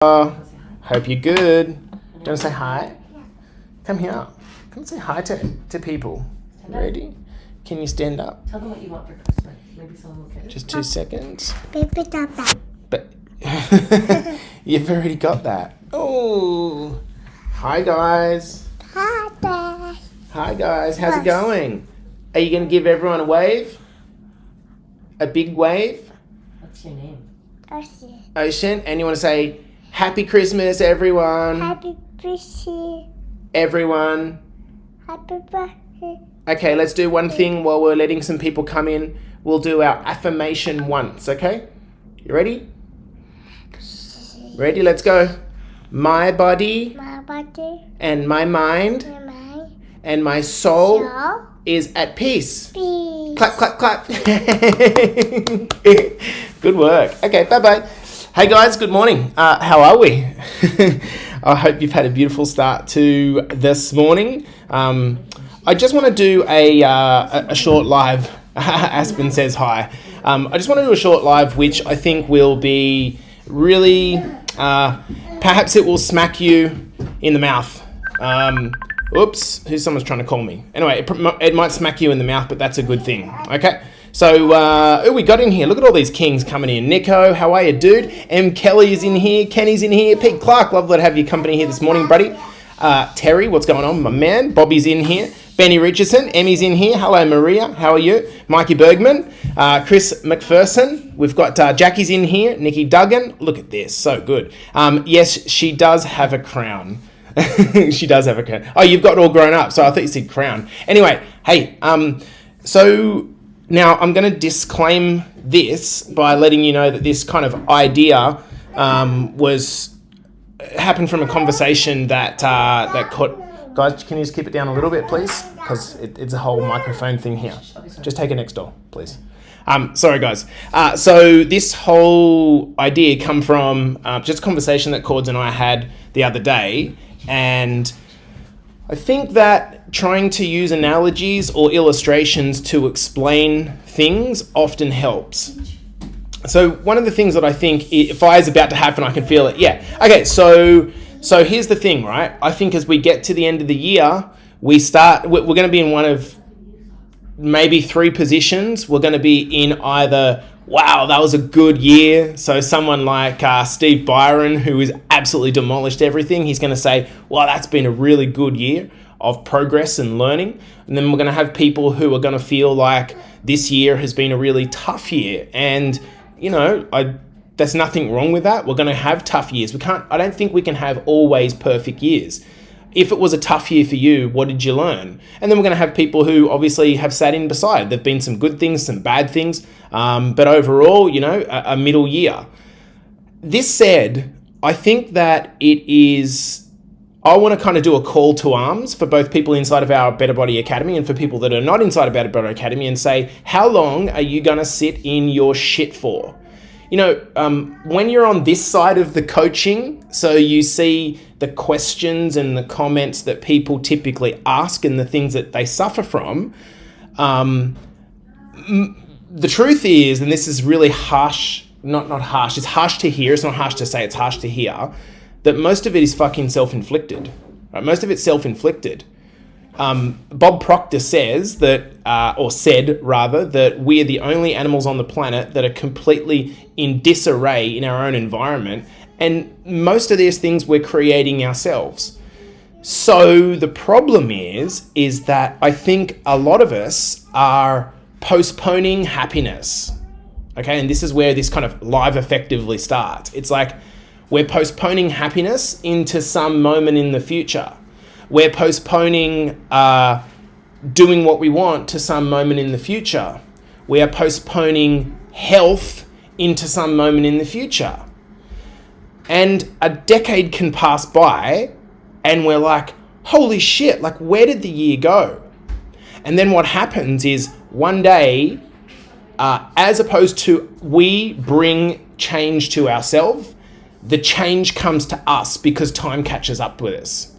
Hope you're good. Do you want to say hi? Come here. Come say hi to people. Ready? Can you stand up? Tell them what you want for Christmas. Maybe someone will get it. Just 2 seconds. Baby Papa. But you've already got that. Oh, hi guys. Hi, Dad. Hi guys. How's it going? Are you going to give everyone a wave? A big wave? What's your name? Ocean. Ocean. And you want to say Happy Christmas, everyone. Happy birthday. Everyone. Happy birthday. Okay, let's do one thing while we're letting some people come in. We'll do our affirmation once, okay? You ready? Ready? Let's go. My body My body, and my mind my mind, and my soul soul, is at peace. peace. Clap, clap, clap. Good work. Okay, bye-bye. Hey guys, good morning. How are we? I hope you've had a beautiful start to this morning. I just want to do a short live. Aspen says hi. I just want to do a short live, which I think will be really, perhaps it will smack you in the mouth. Oops, someone's trying to call me. Anyway, it might smack you in the mouth, but that's a good thing. Okay, so who we got in here? Look at all these kings coming in. Nico, how are you, dude? M. Kelly is in here. Kenny's in here. Pete Clark, lovely to have you company here this morning, buddy. Terry, what's going on, my man? Bobby's in here. Benny Richardson, Emmy's in here. Hello, Maria. How are you? Mikey Bergman, Chris McPherson. We've got Jackie's in here. Nikki Duggan. Look at this, so good. Yes, she does have a crown. She does have a crown. Oh, you've got it all grown up, so I thought you said crown. Anyway, hey, so now I'm going to disclaim this by letting you know that this kind of idea happened from a conversation that caught. Guys, can you just keep it down a little bit, please? Because it's a whole microphone thing here. Just take it next door, please. Sorry, guys. So this whole idea come from just a conversation that Cords and I had the other day. And I think that trying to use analogies or illustrations to explain things often helps. So one of the things that I think, fire's about to happen, I can feel it. Yeah. Okay, so here's the thing, right? I think as we get to the end of the year, we're going to be in one of maybe 3 positions. We're going to be in either, wow, that was a good year. So someone like Steve Byron, who has absolutely demolished everything, he's going to say, well, that's been a really good year of progress and learning. And then we're going to have people who are going to feel like this year has been a really tough year. And, you know, there's nothing wrong with that. We're going to have tough years. I don't think we can have always perfect years. If it was a tough year for you, what did you learn? And then we're going to have people who obviously have sat in beside. There've been some good things, some bad things, but overall, you know, a middle year. This said, I think that I want to kind of do a call to arms for both people inside of our Better Body Academy and for people that are not inside of Better Body Academy and say, how long are you going to sit in your shit for? You know, when you're on this side of the coaching, so you see the questions and the comments that people typically ask and the things that they suffer from, the truth is, and this is really harsh, not harsh, it's harsh to hear, it's not harsh to say, it's harsh to hear, that most of it is fucking self-inflicted. Right? Most of it's self-inflicted. Bob Proctor says that, or said rather, that we are the only animals on the planet that are completely in disarray in our own environment, and most of these things we're creating ourselves. So the problem is that I think a lot of us are postponing happiness. Okay, and this is where this kind of live effectively starts. It's like we're postponing happiness into some moment in the future. We're postponing doing what we want to some moment in the future. We are postponing health into some moment in the future. And a decade can pass by and we're like, holy shit, like where did the year go? And then what happens is one day, as opposed to we bring change to ourselves, the change comes to us because time catches up with us.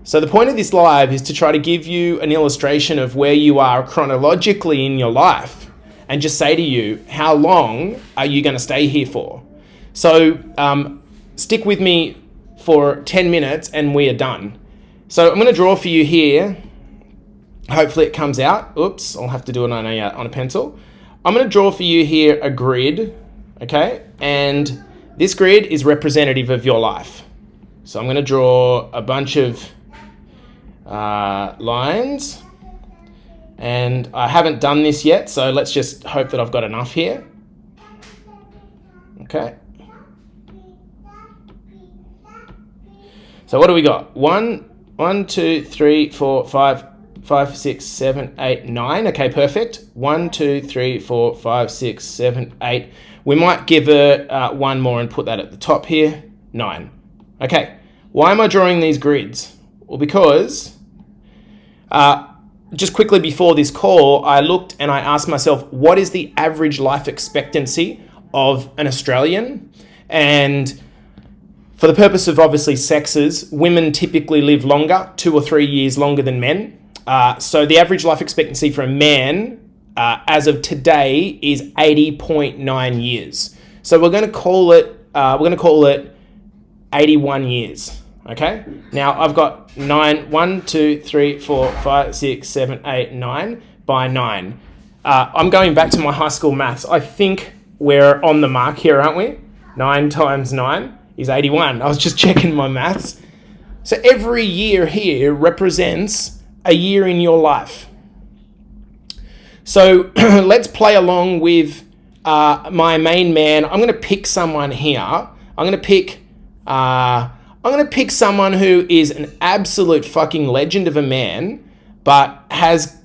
So the point of this live is to try to give you an illustration of where you are chronologically in your life and just say to you, how long are you going to stay here for? So stick with me for 10 minutes and we are done. So I'm going to draw for you here. Hopefully it comes out. Oops, I'll have to do it on a pencil. I'm going to draw for you here a grid, okay? And this grid is representative of your life. So I'm going to draw a bunch of lines. And I haven't done this yet, so let's just hope that I've got enough here. Okay. So what do we got? 1, 2, 3, 4, 5, 6, 7, 8, 9. Okay, perfect. 1, 2, 3, 4, 5, 6, 7, 8. We might give it one more and put that at the top here. 9. Okay. Why am I drawing these grids? Well, because just quickly before this call, I looked and I asked myself, what is the average life expectancy of an Australian? And for the purpose of obviously sexes, women typically live longer, 2 or 3 years longer than men. So the average life expectancy for a man as of today is 80.9 years. So we're going to call it 81 years. Okay. Now I've got 9, 1, 2, 3, 4, 5, 6, 7, 8, 9 by 9. I'm going back to my high school maths. I think we're on the mark here, aren't we? 9 times 9 is 81. I was just checking my maths. So every year here represents a year in your life. So let's play along with my main man. I'm going to pick someone here. I'm going to pick someone who is an absolute fucking legend of a man, but has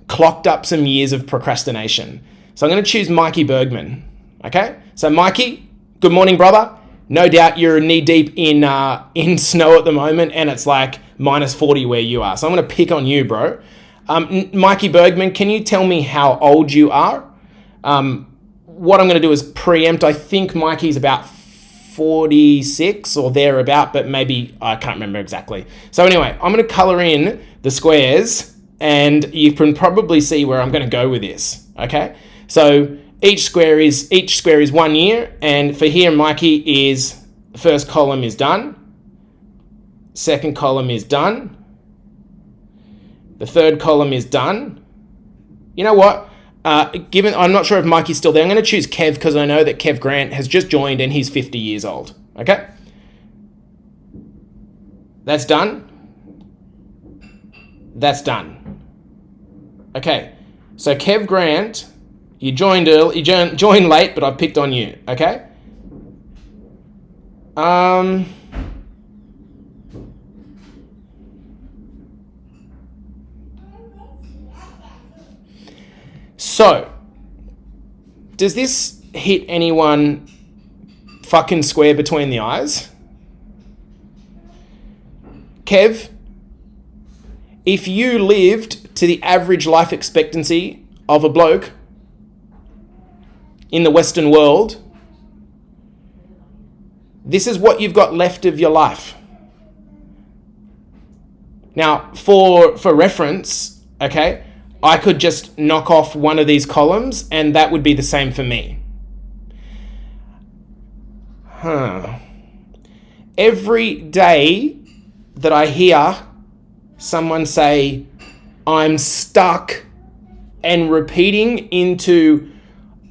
clocked up some years of procrastination. So I'm going to choose Mikey Bergman. Okay? So Mikey, good morning, brother. No doubt you're knee deep in snow at the moment, and it's like minus 40 where you are. So I'm going to pick on you, bro. Mikey Bergman, can you tell me how old you are? What I'm going to do is preempt. I think Mikey's about 46 or thereabout, but maybe I can't remember exactly. So anyway, I'm going to color in the squares, and you can probably see where I'm going to go with this. Okay, so each square is 1 year, and for here, Mikey is first column is done, second column is done, the third column is done. You know what? Given I'm not sure if Mikey's still there, I'm going to choose Kev because I know that Kev Grant has just joined and he's 50 years old. Okay? That's done. That's done. Okay. So Kev Grant, you joined early, you joined late, but I've picked on you. Okay? So, does this hit anyone fucking square between the eyes? Kev, if you lived to the average life expectancy of a bloke in the Western world, this is what you've got left of your life. Now, for reference, okay, I could just knock off one of these columns and that would be the same for me. Every day that I hear someone say, I'm stuck, and repeating into,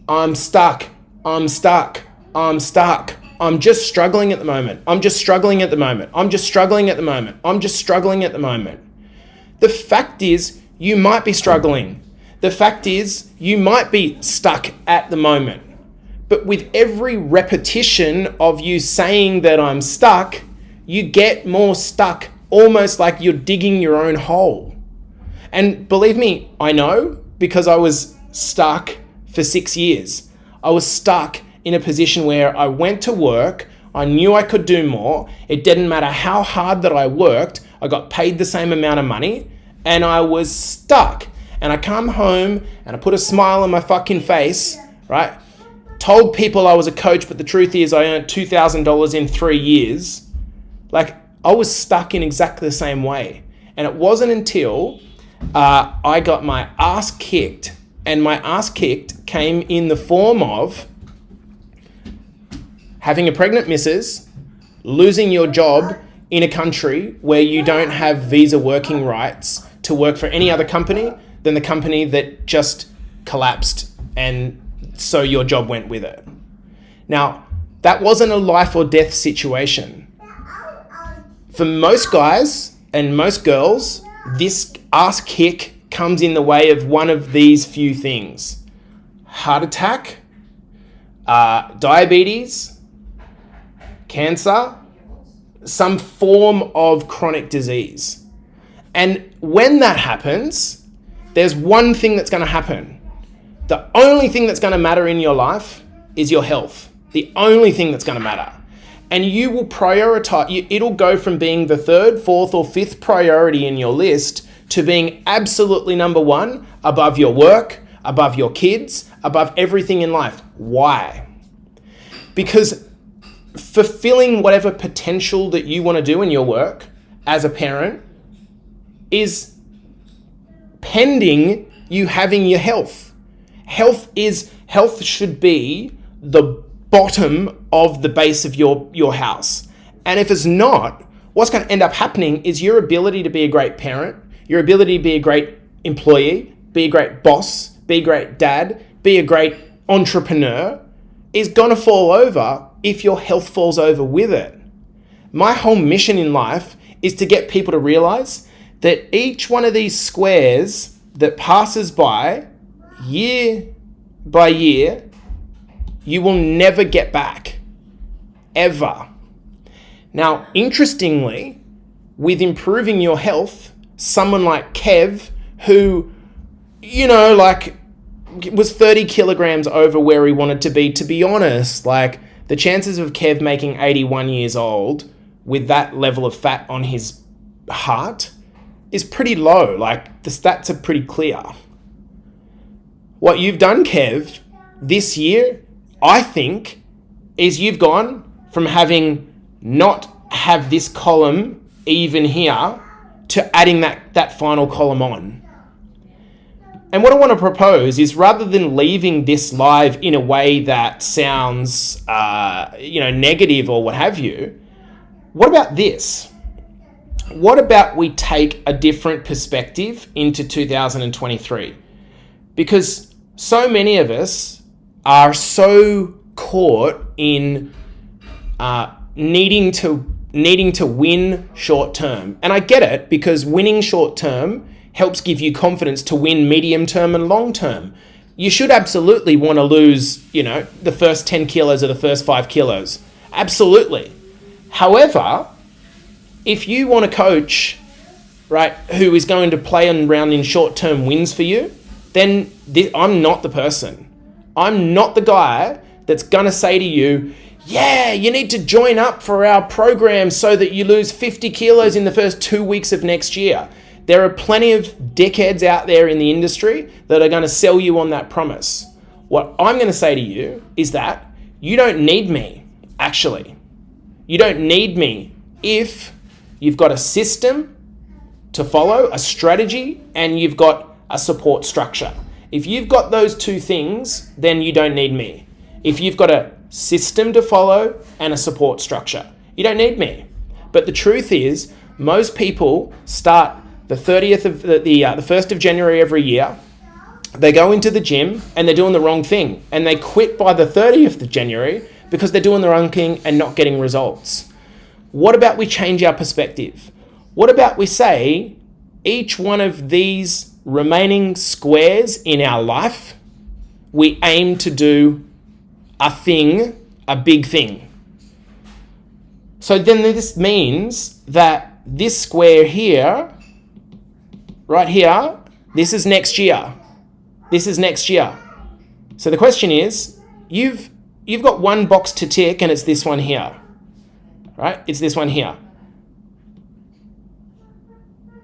I'm stuck, I'm stuck, I'm stuck, I'm just struggling at the moment, I'm just struggling at the moment, I'm just struggling at the moment, I'm just struggling at the moment. The fact is, you might be struggling. The fact is, you might be stuck at the moment. But with every repetition of you saying that I'm stuck, you get more stuck, almost like you're digging your own hole. And believe me, I know, because I was stuck for 6 years. I was stuck in a position where I went to work, I knew I could do more. It didn't matter how hard that I worked, I got paid the same amount of money, and I was stuck. And I come home and I put a smile on my fucking face, right? Told people I was a coach, but the truth is I earned $2,000 in 3 years. Like, I was stuck in exactly the same way. And it wasn't until I got my ass kicked, and my ass kicked came in the form of having a pregnant missus, losing your job in a country where you don't have visa working rights to work for any other company than the company that just collapsed, and so your job went with it. Now, that wasn't a life or death situation. For most guys and most girls, this ass kick comes in the way of one of these few things: heart attack, diabetes, cancer, some form of chronic disease. And when that happens, there's one thing that's going to happen. The only thing that's going to matter in your life is your health. The only thing that's going to matter. And you will prioritize, it'll go from being the third, fourth, or fifth priority in your list to being absolutely number one, above your work, above your kids, above everything in life. Why? Because fulfilling whatever potential that you want to do in your work as a parent is pending you having your health. Health should be the bottom of the base of your house. And if it's not, what's going to end up happening is your ability to be a great parent, your ability to be a great employee, be a great boss, be a great dad, be a great entrepreneur is going to fall over if your health falls over with it. My whole mission in life is to get people to realize that each one of these squares that passes by year by year, you will never get back, ever. Now, interestingly, with improving your health, someone like Kev, who, was 30 kilograms over where he wanted to be honest, the chances of Kev making 81 years old with that level of fat on his heart is pretty low. The stats are pretty clear. What you've done, Kev, this year, I think, is you've gone from having not have this column even here to adding that final column on. And what I want to propose is, rather than leaving this live in a way that sounds, negative or what have you, what about this? What about we take a different perspective into 2023? Because so many of us are so caught in needing to win short term. And I get it, because winning short term helps give you confidence to win medium term and long term. You should absolutely want to lose, the first 10 kilos or the first 5 kilos. Absolutely. However, if you want a coach, right, who is going to play around in short-term wins for you, then I'm not the person. I'm not the guy that's going to say to you, yeah, you need to join up for our program so that you lose 50 kilos in the first 2 weeks of next year. There are plenty of dickheads out there in the industry that are going to sell you on that promise. What I'm going to say to you is that you don't need me, actually. You don't need me if you've got a system to follow, a strategy, and you've got a support structure. If you've got those two things, then you don't need me. If you've got a system to follow and a support structure, you don't need me. But the truth is, most people start the 30th of the 1st of January every year. They go into the gym and they're doing the wrong thing, and they quit by the 30th of January because they're doing the wrong thing and not getting results. What about we change our perspective? What about we say each one of these remaining squares in our life, we aim to do a big thing. So then this means that this square here, right here, this is next year. This is next year. So the question is, you've got one box to tick, and it's this one here. Right? It's this one here.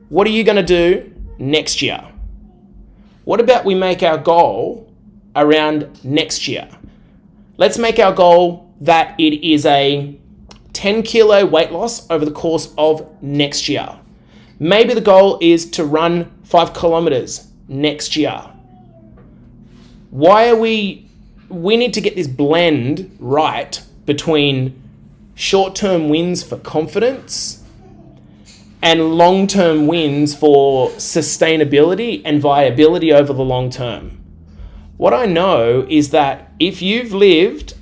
What are you going to do next year? What about we make our goal around next year? Let's make our goal that it is a 10 kilo weight loss over the course of next year. Maybe the goal is to run 5 kilometers next year. We need to get this blend right between short-term wins for confidence and long-term wins for sustainability and viability over the long term. What I know is that if you've lived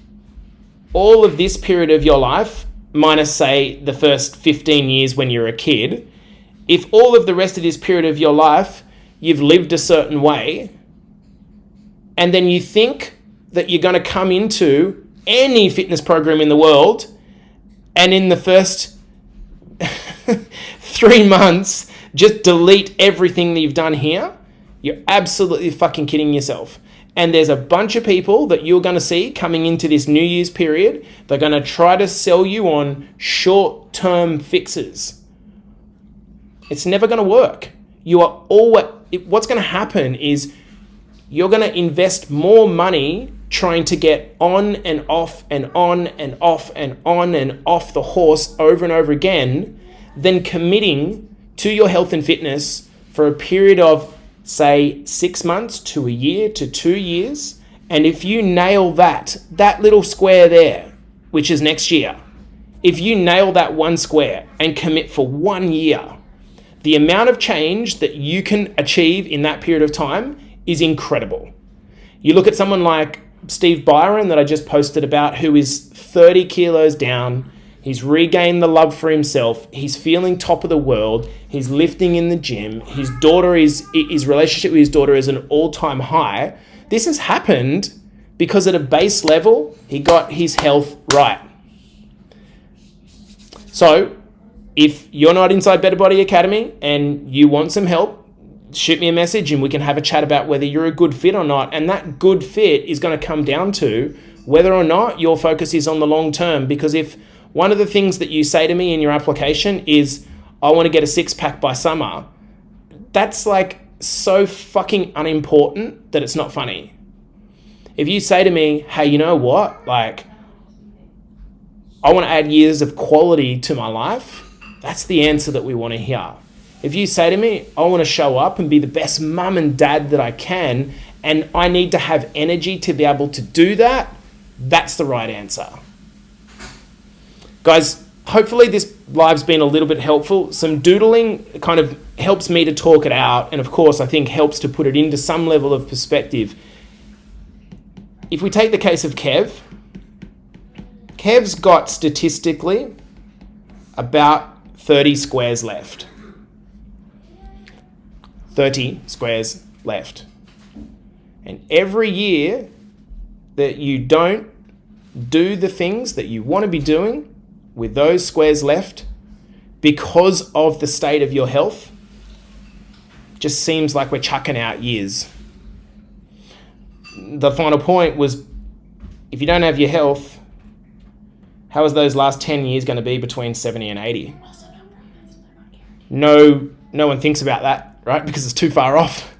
all of this period of your life, minus say the first 15 years when you're a kid, if all of the rest of this period of your life you've lived a certain way, and then you think that you're going to come into any fitness program in the world, and in the first 3 months, just delete everything that you've done here, you're absolutely fucking kidding yourself. And there's a bunch of people that you're going to see coming into this New Year's period. They're going to try to sell you on short-term fixes. It's never going to work. What's going to happen is you're going to invest more money trying to get on and off and on and off and on and off the horse over and over again than committing to your health and fitness for a period of, say, 6 months to a year to 2 years. And if you nail that little square there, which is next year, if you nail that one square and commit for 1 year, the amount of change that you can achieve in that period of time is incredible. You look at someone like Steve Byron that I just posted about, who is 30 kilos down. He's regained the love for himself. He's feeling top of the world. He's lifting in the gym. His relationship with his daughter is an all-time high. This has happened because at a base level, he got his health right. So if you're not inside Better Body Academy and you want some help, shoot me a message and we can have a chat about whether you're a good fit or not. And that good fit is going to come down to whether or not your focus is on the long term. Because if one of the things that you say to me in your application is, I want to get a 6-pack by summer, that's like so fucking unimportant that it's not funny. If you say to me, hey, you know what? Like, I want to add years of quality to my life, that's the answer that we want to hear. If you say to me, I want to show up and be the best mum and dad that I can, and I need to have energy to be able to do that, that's the right answer. Guys, hopefully this live's been a little bit helpful. Some doodling kind of helps me to talk it out, and of course I think helps to put it into some level of perspective. If we take the case of Kev's got statistically about 30 squares left. 30 squares left. And every year that you don't do the things that you want to be doing with those squares left because of the state of your health, just seems like we're chucking out years. The final point was, if you don't have your health, how is those last 10 years going to be between 70 and 80? No one thinks about that, right? Because it's too far off.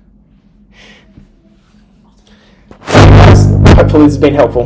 Hopefully this has been helpful.